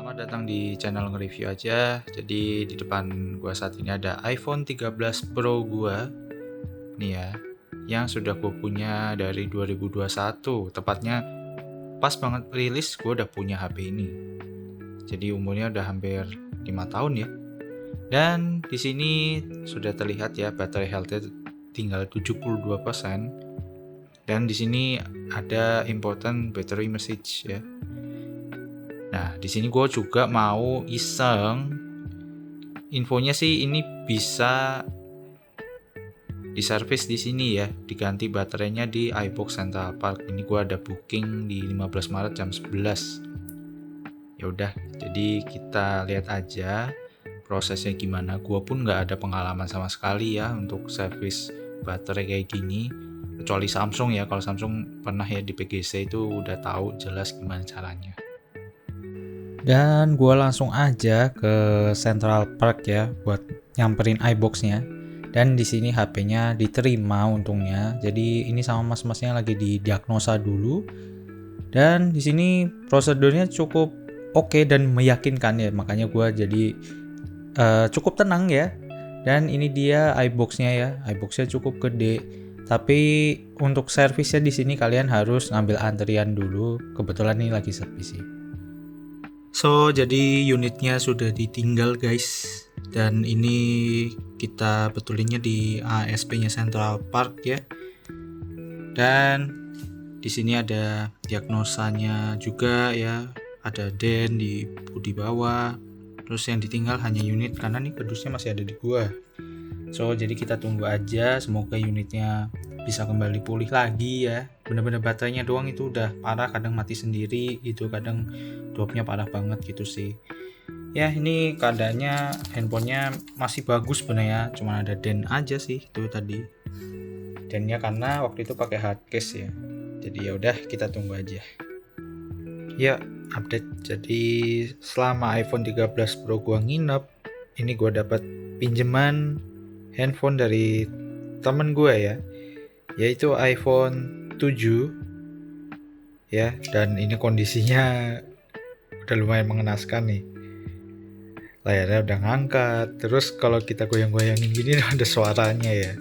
Selamat datang di channel nge-review aja. Jadi di depan gua saat ini ada iPhone 13 Pro gua nih ya, yang sudah gua punya dari 2021. Tepatnya pas banget rilis gua udah punya HP ini. Jadi umurnya udah hampir 5 tahun ya. Dan di sini sudah terlihat ya baterai health-nya tinggal 72%. Dan di sini ada important battery message ya. Nah, di sini gue juga mau iseng. Infonya sih ini bisa diservis di sini ya, diganti baterainya di iBox Central Park. Ini gue ada booking di 15 Maret jam 11. Ya udah, jadi kita lihat aja prosesnya gimana. Gue pun nggak ada pengalaman sama sekali ya untuk servis baterai kayak gini. Kecuali Samsung ya, kalau Samsung pernah ya di PGC itu udah tahu jelas gimana caranya. Dan gue langsung aja ke Central Park ya buat nyamperin iBox-nya. Dan di sini HP-nya diterima untungnya. Jadi ini sama mas-masnya lagi didiagnosa dulu. Dan di sini prosedurnya cukup oke dan meyakinkan ya. Makanya gue jadi cukup tenang ya. Dan ini dia iBox-nya ya. iBox-nya cukup gede. Tapi untuk servisnya di sini kalian harus ngambil antrian dulu. Kebetulan ini lagi sepi sih. So, jadi unitnya sudah ditinggal guys. Dan ini kita betulinnya di ASP-nya Central Park ya. Dan di sini ada diagnosanya juga ya. Ada den di bawah. Terus yang ditinggal hanya unit karena nih kardusnya masih ada di gua. So, jadi kita tunggu aja, semoga unitnya bisa kembali pulih lagi ya. Bener-bener baterainya doang itu udah parah, kadang mati sendiri, itu kadang dropnya parah banget gitu sih. Ya ini keadaannya handphonenya masih bagus sebenarnya, cuma ada den aja sih itu tadi. Dennya karena waktu itu pakai hard case ya. Jadi ya udah kita tunggu aja. Ya, update. Jadi selama iPhone 13 Pro gua nginep, ini gua dapat pinjaman handphone dari temen gue ya, yaitu iPhone 7 ya, dan ini kondisinya udah lumayan mengenaskan nih. Layarnya udah ngangkat, terus kalau kita goyang-goyangin gini ada suaranya ya.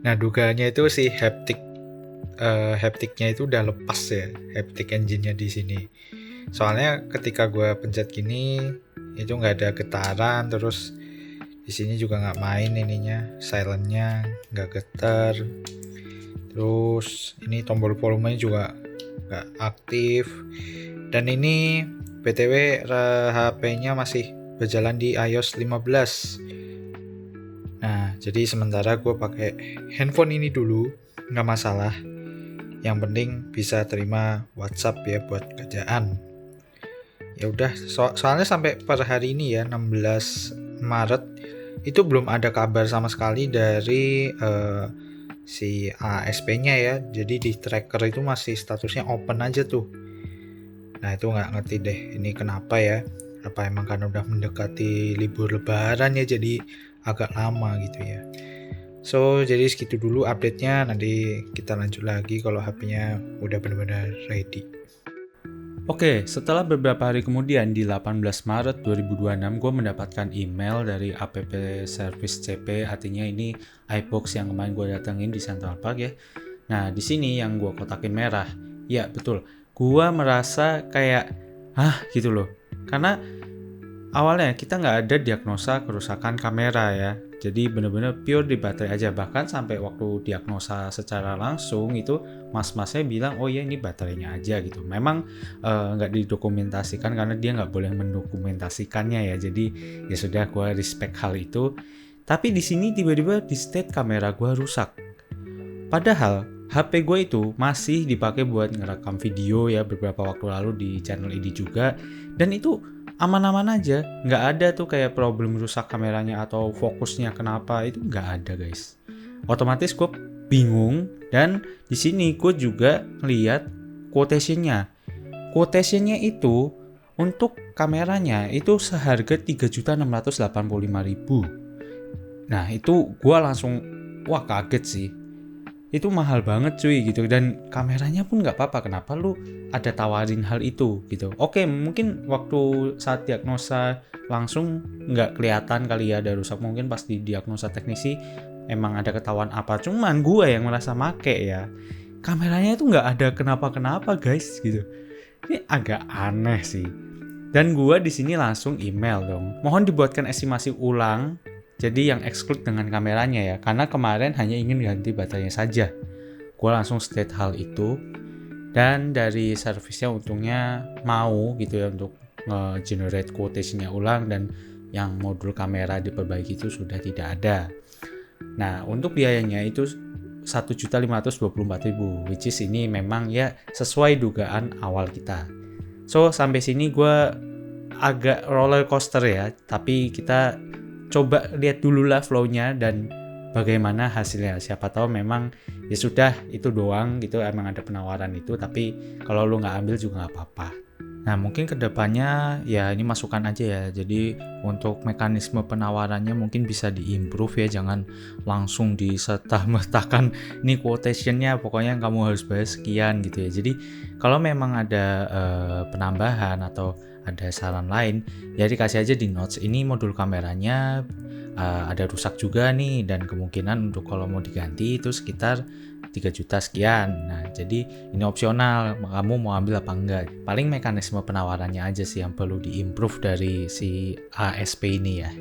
Nah dugaannya itu si haptiknya itu udah lepas ya, haptic engine-nya di sini. Soalnya ketika gue pencet gini itu nggak ada getaran, terus di sini juga nggak main ininya, silentnya nggak getar. Terus ini tombol volumenya juga nggak aktif. Dan ini btw HP-nya masih berjalan di iOS 15. Nah jadi sementara gue pakai handphone ini dulu nggak masalah. Yang penting bisa terima WhatsApp ya buat kerjaan. Ya udah, soalnya sampai per hari ini ya 16 Maret itu belum ada kabar sama sekali dari si ASP-nya ya. Jadi di tracker itu masih statusnya open aja tuh. Nah itu nggak ngerti deh ini kenapa ya. Apa emang karena udah mendekati libur lebaran ya, jadi agak lama gitu ya. So jadi segitu dulu update-nya. Nanti kita lanjut lagi kalau HP-nya udah benar-benar ready. Oke, setelah beberapa hari kemudian di 18 Maret 2026 gue mendapatkan email dari app service CP, artinya ini iBox yang kemarin gue datengin di Central Park ya. Nah di sini yang gue kotakin merah, ya betul, gue merasa kayak gitu loh, karena awalnya kita nggak ada diagnosa kerusakan kamera ya. Jadi bener-bener pure di baterai aja. Bahkan sampai waktu diagnosa secara langsung itu mas-masnya bilang oh ya ini baterainya aja gitu. Memang nggak didokumentasikan karena dia nggak boleh mendokumentasikannya ya. Jadi ya sudah, gue respect hal itu. Tapi di sini tiba-tiba di state kamera gue rusak. Padahal HP gue itu masih dipakai buat ngerekam video ya beberapa waktu lalu di channel ini juga. Dan itu aman-aman aja, nggak ada tuh kayak problem rusak kameranya atau fokusnya kenapa, itu nggak ada guys. Otomatis gue bingung, dan di sini gue juga ngeliat quotationnya itu untuk kameranya itu seharga 3.685.000. Nah itu gue langsung kaget sih. itu mahal banget cuy gitu, dan kameranya pun nggak apa-apa, kenapa lu ada tawarin hal itu gitu. Oke, mungkin waktu saat diagnosa langsung nggak kelihatan kali ya ada rusak, mungkin pas di diagnosa teknisi emang ada ketahuan apa, cuman gue yang merasa make ya, kameranya itu nggak ada kenapa-kenapa guys gitu. Ini agak aneh sih. Dan gue di sini langsung email dong, mohon dibuatkan estimasi ulang, jadi yang exclude dengan kameranya ya, karena kemarin hanya ingin ganti baterainya saja. Gue langsung state hal itu, dan dari servisnya untungnya mau gitu ya untuk nge-generate quotation-nya ulang, dan yang modul kamera diperbaiki itu sudah tidak ada. Nah, untuk biayanya itu 1.524.000, which is ini memang ya sesuai dugaan awal kita. So, sampai sini gue agak roller coaster ya, tapi kita coba lihat dulu lah flow-nya dan bagaimana hasilnya. Siapa tahu memang ya sudah itu doang gitu, emang ada penawaran itu, tapi kalau lu nggak ambil juga nggak apa-apa. Nah, mungkin kedepannya ya ini masukan aja ya, jadi untuk mekanisme penawarannya mungkin bisa diimprove ya, jangan langsung diserta-mertakan ini quotation-nya pokoknya kamu harus bayar sekian gitu ya. Jadi kalau memang ada penambahan atau ada saran lain ya dikasih aja di notes, ini modul kameranya ada rusak juga nih, dan kemungkinan untuk kalau mau diganti itu sekitar 3 juta sekian. Nah, jadi ini opsional, kamu mau ambil apa enggak. Paling mekanisme penawarannya aja sih yang perlu diimprove dari si ASP ini ya.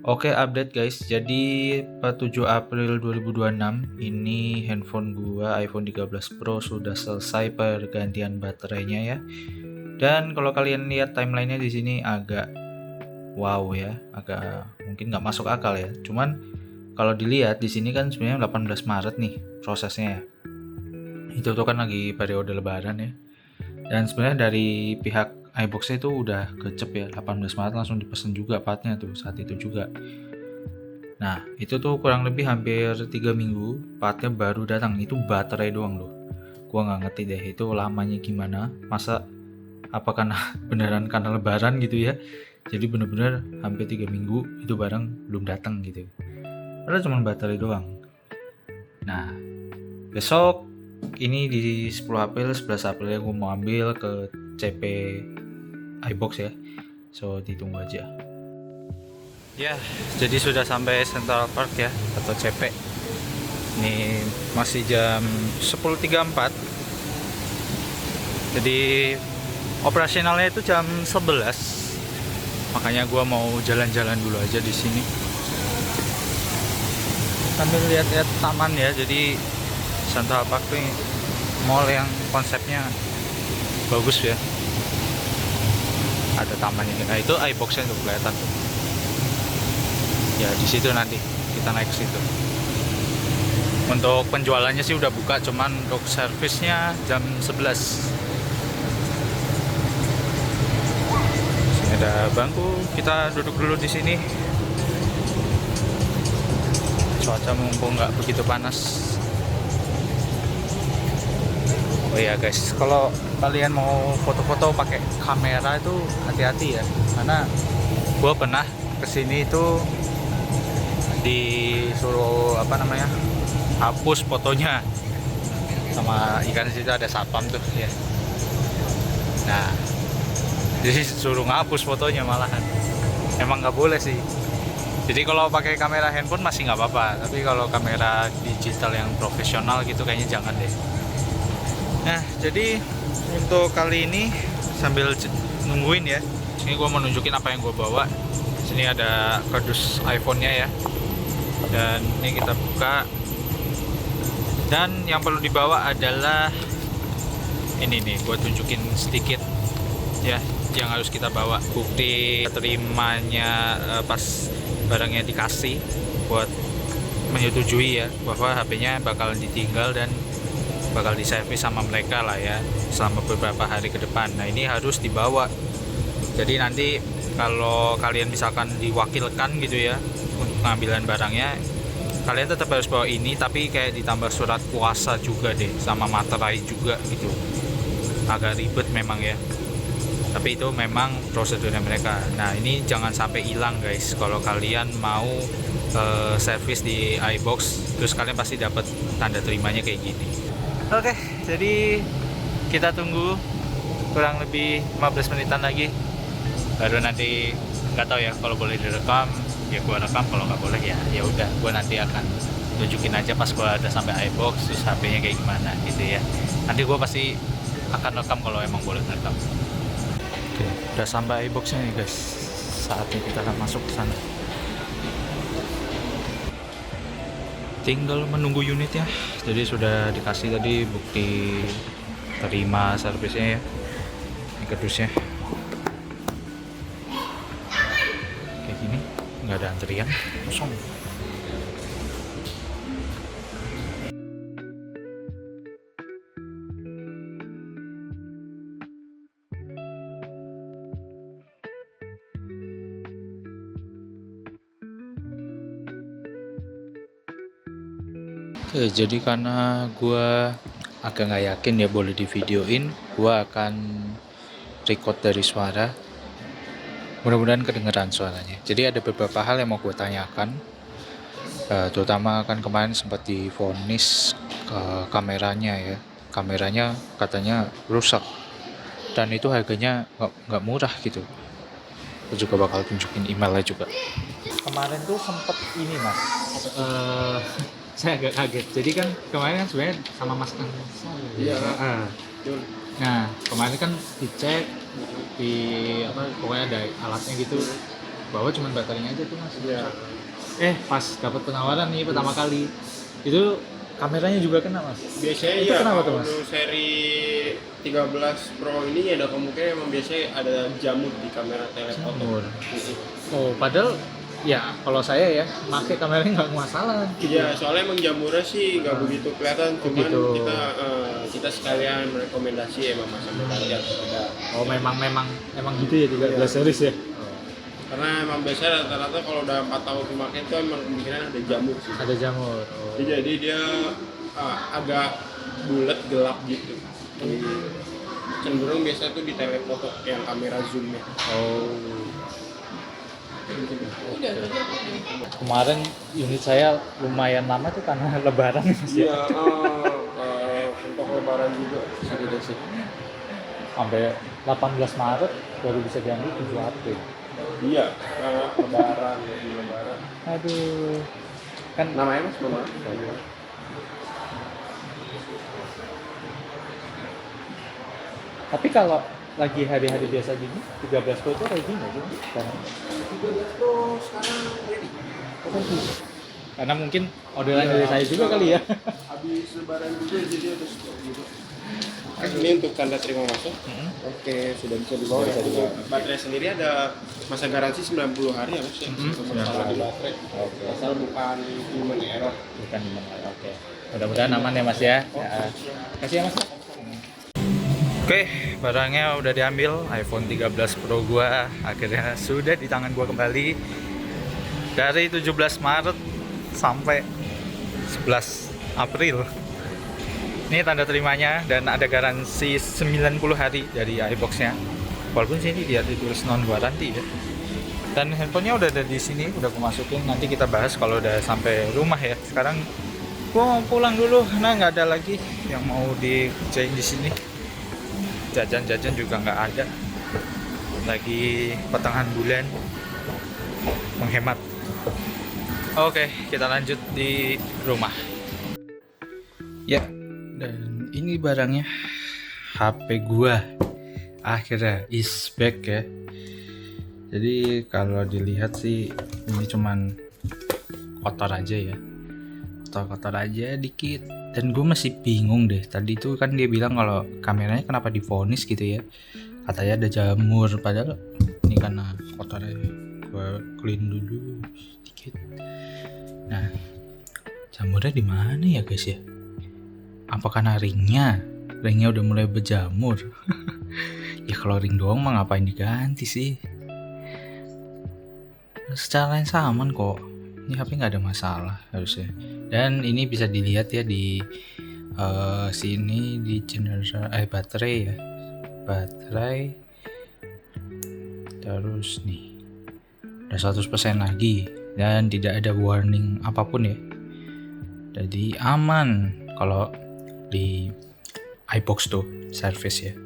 Oke, update guys. Jadi pada 7 April 2026 ini handphone gua iPhone 13 Pro sudah selesai pergantian baterainya ya. Dan kalau kalian lihat timelinenya di sini agak wow ya, agak mungkin nggak masuk akal ya. Cuman kalau dilihat di sini kan sebenarnya 18 Maret nih prosesnya ya. Itu tuh kan lagi periode lebaran ya. Dan sebenarnya dari pihak iBox itu udah gecep ya, 18 Maret langsung dipesan juga partnya tuh saat itu juga. Nah, itu tuh kurang lebih hampir 3 minggu partnya baru datang. Itu baterai doang loh. Gua nggak ngerti deh itu lamanya gimana. Masa apa karena beneran karena lebaran gitu ya. Jadi bener-bener hampir 3 minggu itu barang belum datang gitu. Padahal cuma baterai doang. Nah, besok ini di 10 April, 11 April ya gue mau ambil ke CP iBox ya. So, ditunggu aja. Ya, jadi sudah sampai Central Park ya, atau CP. Ini masih jam 10.34. Jadi operasionalnya itu jam 11. Makanya gue mau jalan-jalan dulu aja di sini. Sambil lihat-lihat taman ya. Jadi Central Park tuh mall yang konsepnya bagus ya. Ada taman ini. Nah, itu iBox-nya tuh kelihatan tuh. Ya, di situ nanti kita naik ke situ. Untuk penjualannya sih udah buka, cuman untuk servisnya jam 11. Sini ada bangku, kita duduk dulu di sini. Cuaca mumpung nggak begitu panas. Oh iya guys, kalau kalian mau foto-foto pakai kamera itu hati-hati ya, karena gue pernah kesini itu disuruh hapus fotonya sama ikan situ, ada satpam tuh ya. Nah, jadi suruh ngapus fotonya malahan. Emang nggak boleh sih. Jadi kalau pakai kamera handphone masih nggak apa-apa, tapi kalau kamera digital yang profesional gitu kayaknya jangan deh. Nah, jadi untuk kali ini sambil nungguin ya, sini gue mau nunjukin apa yang gue bawa. Sini ada kardus iPhone-nya ya, dan ini kita buka. Dan yang perlu dibawa adalah ini nih, gue tunjukin sedikit ya, yang harus kita bawa bukti terimanya pas barangnya dikasih, buat menyetujui ya bahwa HP-nya bakal ditinggal dan bakal diservis sama mereka lah ya selama beberapa hari ke depan. Nah, ini harus dibawa. Jadi nanti kalau kalian misalkan diwakilkan gitu ya untuk pengambilan barangnya, kalian tetap harus bawa ini, tapi kayak ditambah surat kuasa juga deh, sama materai juga gitu. Agak ribet memang ya, tapi itu memang prosedurnya mereka. Nah, ini jangan sampai hilang guys kalau kalian mau servis di iBox, terus kalian pasti dapat tanda terimanya kayak gini. Oke, jadi kita tunggu kurang lebih 15 menitan lagi, baru nanti nggak tahu ya, kalau boleh direkam ya gua rekam, kalau nggak boleh ya udah gua nanti akan tunjukin aja pas gua udah sampai iBox terus HP-nya kayak gimana gitu ya. Nanti gua pasti akan rekam kalau emang boleh rekam. Oke, udah sampai iBox-nya nih guys. Saatnya kita akan masuk ke sana. Tinggal menunggu unitnya. Jadi sudah dikasih tadi bukti terima servisnya ya. Ini kardusnya. Kayak gini, nggak ada antrian, kosong. Oke, jadi karena gue agak nggak yakin ya boleh di videoin, gue akan record dari suara. Mudah-mudahan kedengeran suaranya. Jadi ada beberapa hal yang mau gue tanyakan, terutama kan kemarin sempat divonis kameranya ya. Kameranya katanya rusak dan itu harganya nggak murah gitu. Gue juga bakal tunjukin emailnya juga. Kemarin tuh sempet ini mas, saya agak kaget. Jadi kan kemarin kan sebenarnya sama Mas Ansar. Iya. Nah kemarin kan dicek di apa, pokoknya ada alatnya gitu, bahwa cuma baterainya aja tuh mas. Iya. Pas dapat penawaran nih pertama kali, itu kameranya juga kena mas. Biasanya Itu iya, kenapa tuh, Mas? untuk seri 13 Pro ini ada kemungkinan emang biasanya ada jamur di kamera telefoto. Jamur. Oh padahal ya kalau saya ya pakai kameranya nggak masalah gitu. Iya, soalnya emang jamurnya sih nggak begitu kelihatan, cuman Begitu. kita sekalian merekomendasi emang masang aja. Oh memang gitu ya 13 series ya. Karena emang biasanya rata-rata kalau udah 4 tahun kemarin itu emang kemungkinan ada jamur sih. Ada jamur. Oh. Jadi dia agak bulat gelap gitu. Cenderung biasanya tuh di telefoto yang kamera zoomnya. Oh. Kemarin unit saya lumayan lama tuh karena lebaran mas Iya, ya. untuk lebaran juga. Sih. Sampai 18 Maret baru bisa diambil 7 April. Iya, lebaran, di lebaran. Aduh. Kan Namanya mas Mama? tapi kalau lagi hari-hari biasa gini 13 Pro itu kayak gini aja sekarang. 13 Pro sekarang ready. Karena mungkin orderan dari saya juga kali ya. Habis lebaran juga jadi ada stok juga. Ini untuk tanda terima masuk. Oke, sudah bisa dibawa ya. Untuk baterai sendiri ada masa garansi 90 hari ya mas ya. Untuk masalah di baterai. Oke. Asal bukan human error. Bukan gimana. Oke. Mudah-mudahan aman ya mas ya. Ya. Kasih ya mas. Oke, barangnya udah diambil. iPhone 13 Pro gua akhirnya sudah di tangan gua kembali. Dari 17 Maret sampai 11 April. Ini tanda terimanya dan ada garansi 90 hari dari iBox-nya. Walaupun sini dia ditulis non warranty ya. Dan handphonenya udah ada di sini, udah aku masukin. Nanti kita bahas kalau udah sampai rumah ya. Sekarang gua mau pulang dulu karena nggak ada lagi yang mau dikerjain di sini. Jajan-jajan juga nggak ada. Lagi pertengahan bulan, menghemat. Oke, kita lanjut di rumah. Ya, dan ini barangnya. HP gua akhirnya is back ya. Jadi kalau dilihat sih ini cuman kotor aja ya. Kotor-kotor aja dikit. Dan gue masih bingung deh. Tadi tuh kan dia bilang kalau kameranya kenapa divonis gitu ya. Katanya ada jamur. Padahal ini karena kotor aja. Gue clean dulu sedikit. Nah, jamurnya di mana ya guys ya? Apa karena ringnya udah mulai berjamur? Ya kalau ring doang mah ngapain diganti sih? Secara lain sama kok. Ini HP nggak ada masalah harusnya. Dan ini bisa dilihat ya di sini di baterai ya. Baterai terus nih udah 100% lagi. dan tidak ada warning apapun ya. Jadi aman kalau di iBox tuh service ya.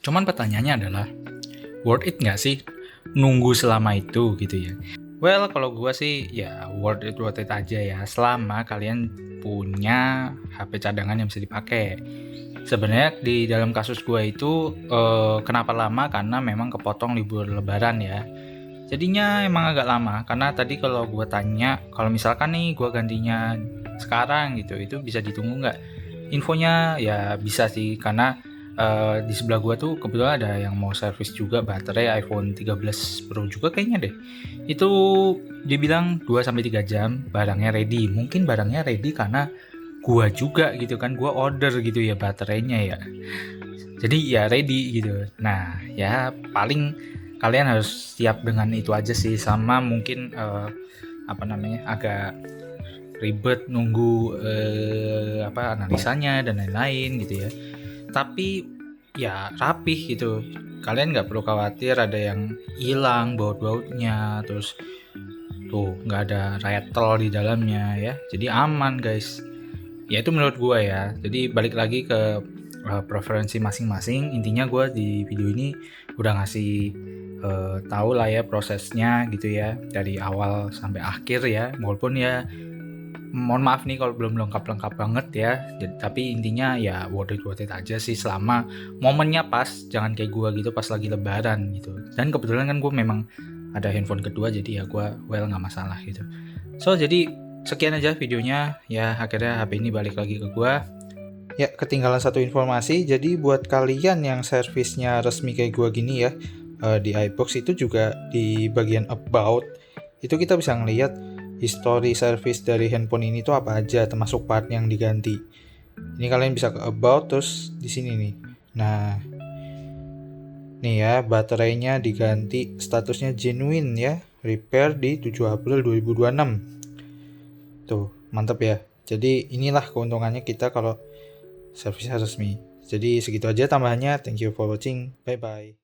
Cuman pertanyaannya adalah worth it nggak sih nunggu selama itu gitu ya? Well, kalau gua sih ya worth it aja ya, selama kalian punya HP cadangan yang bisa dipakai. Sebenarnya di dalam kasus gua itu kenapa lama, karena memang kepotong libur lebaran ya. Jadinya emang agak lama, karena tadi kalau gua tanya, kalau misalkan nih gua gantinya sekarang gitu, itu bisa ditunggu nggak? Infonya ya bisa sih, karena di sebelah gua tuh kebetulan ada yang mau servis juga baterai iPhone 13 Pro juga kayaknya deh. Itu dia bilang 2-3 jam barangnya ready. Mungkin barangnya ready karena gua juga gitu kan, gua order gitu ya baterainya ya. Jadi ya ready gitu. Nah, ya paling kalian harus siap dengan itu aja sih, sama mungkin agak ribet nunggu analisanya dan lain-lain gitu ya. Tapi ya rapih gitu, kalian nggak perlu khawatir ada yang hilang baut-bautnya, terus tuh nggak ada rattle di dalamnya ya, jadi aman guys. Ya itu menurut gue ya. Jadi balik lagi ke preferensi masing-masing. Intinya gue di video ini udah ngasih tahu lah ya prosesnya gitu ya, dari awal sampai akhir ya, walaupun ya mohon maaf nih kalau belum lengkap banget ya. Tapi intinya ya worth it aja sih, selama momennya pas, jangan kayak gua gitu pas lagi lebaran gitu. Dan kebetulan kan gue memang ada handphone kedua, jadi ya gua nggak masalah gitu. So jadi sekian aja videonya ya, akhirnya HP ini balik lagi ke gua. Ya, ketinggalan satu informasi, jadi buat kalian yang servisnya resmi kayak gua gini ya, di iBox itu juga di bagian about itu kita bisa ngelihat history service dari handphone ini tuh apa aja, termasuk part yang diganti. Ini kalian bisa ke about, terus di sini nih. Nah, nih ya, baterainya diganti, statusnya genuine ya, repair di 7 April 2026. Tuh, mantap ya. Jadi inilah keuntungannya kita kalau servisnya resmi. Jadi segitu aja tambahannya. Thank you for watching. Bye bye.